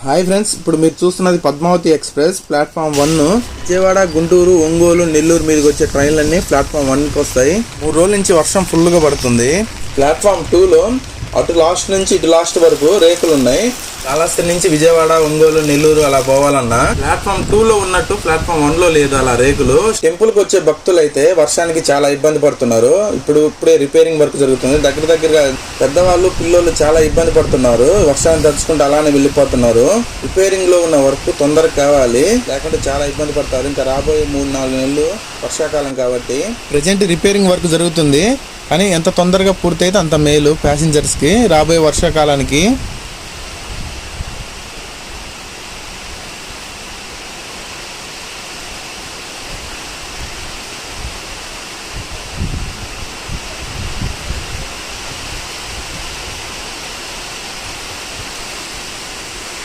Hi friends, ఇప్పుడు మీరు చూస్తున్నది పద్మావతి ఎక్స్ప్రెస్ ప్లాట్ఫామ్ 1. విజయవాడ, గుంటూరు, ఒంగోలు, నెల్లూరు మీదకి వచ్చే ట్రైన్లన్నీ ప్లాట్ఫామ్ 1కి వస్తాయి. 3 రోజుల నుంచి వర్షం ఫుల్గా పడుతుంది. ప్లాట్ఫామ్ 2లో అటు లాస్ట్ నుంచి ఇటు లాస్ట్ వరకు రేకులు ఉన్నాయి. కాళహస్తి నుంచి విజయవాడ, ఒంగోలు, నెల్లూరు అలా పోవాలన్నా ప్లాట్ఫామ్ 2లో ఉన్నట్టు ప్లాట్ఫామ్ 1లో లేదు అలా రేకులు. టెంపుల్ కి వచ్చే భక్తులు అయితే వర్షానికి చాలా ఇబ్బంది పడుతున్నారు. ఇప్పుడే రిపేరింగ్ వర్క్ జరుగుతుంది. దగ్గరగా పెద్దవాళ్ళు, పిల్లలు చాలా ఇబ్బంది పడుతున్నారు. వర్షాన్ని తడుచుకుంటూ అలానే వెళ్ళిపోతున్నారు. రిపేరింగ్ లో ఉన్న వర్క్ తొందరగా కావాలి, లేకుంటే చాలా ఇబ్బంది పడతారు. ఇంకా రాబోయే 3-4 నెలలు వర్షాకాలం కాబట్టి ప్రెజెంట్ రిపేరింగ్ వర్క్ జరుగుతుంది. కానీ ఎంత తొందరగా పూర్తయితే అంత మేలు ప్యాసింజర్స్ కి రాబోయే వర్షాకాలానికి.